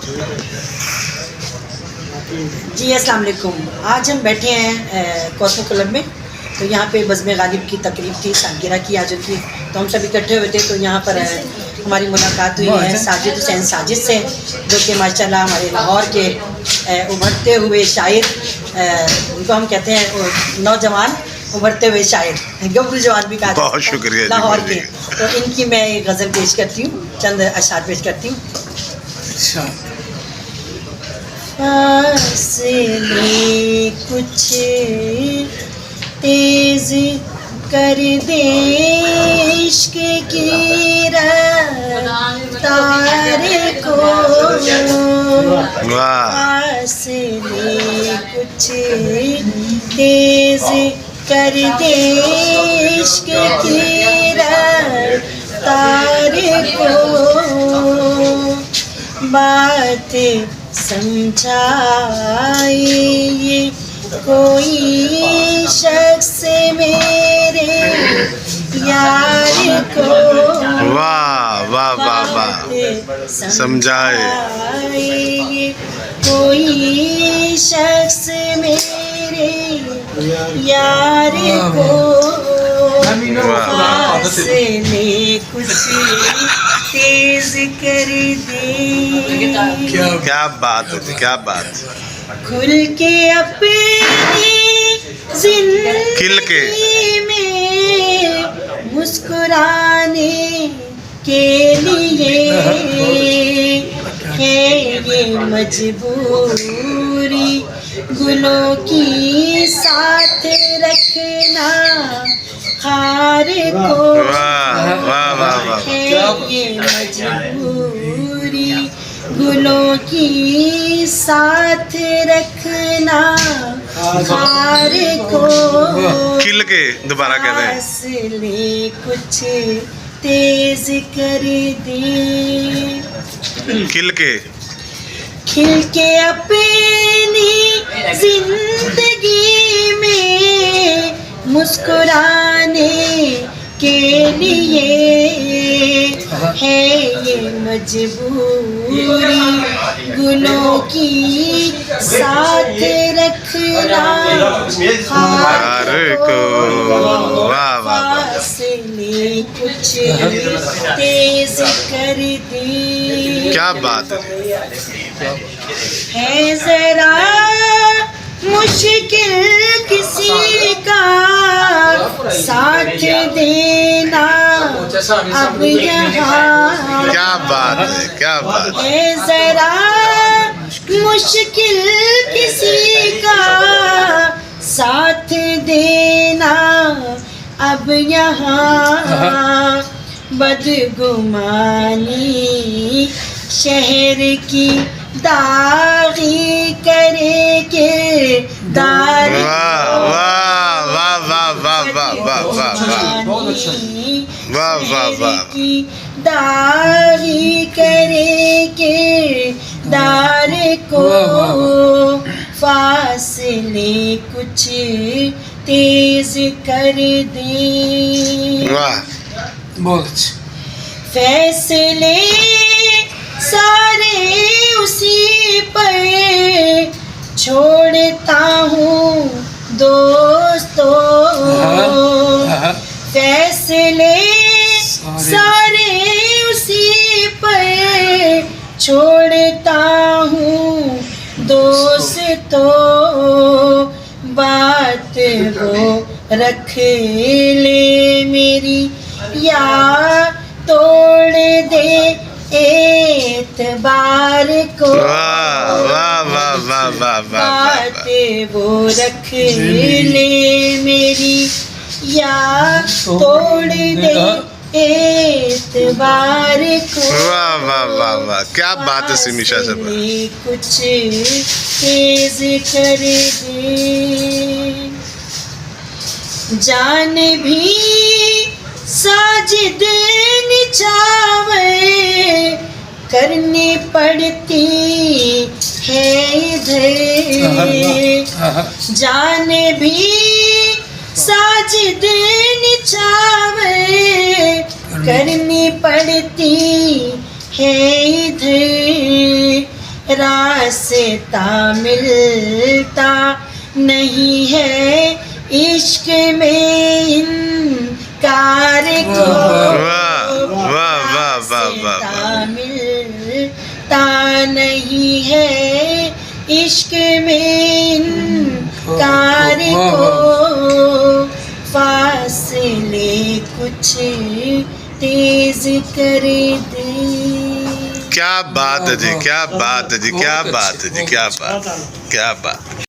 जी अस्सलाम वालेकुम। आज हम बैठे हैं कॉस्मो क्लब में। तो यहाँ पे बज़्म गालिब की तकरीब थी, सालगिरह की आज की। तो हम सब इकट्ठे हुए थे। तो यहाँ पर हमारी मुलाकात हुई है साजिद हुसैन साजिद से, जो कि माशाल्लाह हमारे लाहौर के उभरते हुए शायर, उनको हम कहते हैं नौजवान उभरते हुए शायर, गबरू जवान भी कहा जाता है। बहुत शुक्रिया लाहौर के। तो इनकी मैं एक गज़ल पेश करती हूँ, चंद अशआर पेश करती हूँ। अच्छा, फासले कुछ तेज कर दे इश्क की रफ्तार को, फासले कुछ तेज कर दे इश्क की रफ्तार को, बात समझाए ये कोई शख्स मेरे यार को, वाह वाह वाह वाह, समझाए ये कोई शख्स मेरे यार को, फासले कुछ तेज कर दे। क्या बात होती, क्या बात। खुल के अपनी जिंदगी में मुस्कुराने के लिए है ये मजबूरी, गुलों की साथ रखना हार को, है ये मजबूरी, गुलों की साथ रखना हार को, खिल के दोबारा कहते हैं, फासले कुछ तेज कर दे। खिल के अपनी जिंदगी में मुस्कुराने के लिए है ये मजबूरी, गुलों की साथ रखना हार को, फासले कुछ तेज कर दे। क्या बात है जरा मुश्किल किसी का साथ देना अब यहाँ, क्या बात है, क्या बात है, जरा मुश्किल किसी का साथ देना अब यहाँ, बदगुमानी शहर की दागी करे के दार, वाह वाह वाह वाह वाह वाह वाह वाह वाह, की दागी करे के दार को, फासले कुछ तेज कर दे। वाह, बहुत फैसले सारे उसी पर छोड़ता हूँ दोस्तों, फैसले सारे उसी पर छोड़ता हूँ दोस्तों, बात वो रख ले मेरी या तोड़ दे एतबार को, बात वो रख ले मेरी या तोड़ दे एतबार को, वाह वाह वाह वाह, क्या बात है सिमिशा साहब, कुछ तेज कर दे। जान भी साजिद निछावर करनी पड़ती है इधर, जान भी साजिद निछावर करनी पड़ती है इधर, रास्ता मिलता नहीं है इश्क में इनकार को, रास्ता मिलता नहीं है इश्क में इनकार को, फासले कुछ तेज कर दे। क्या बात है जी, क्या बात है जी, क्या बात है जी, क्या बात, क्या बात।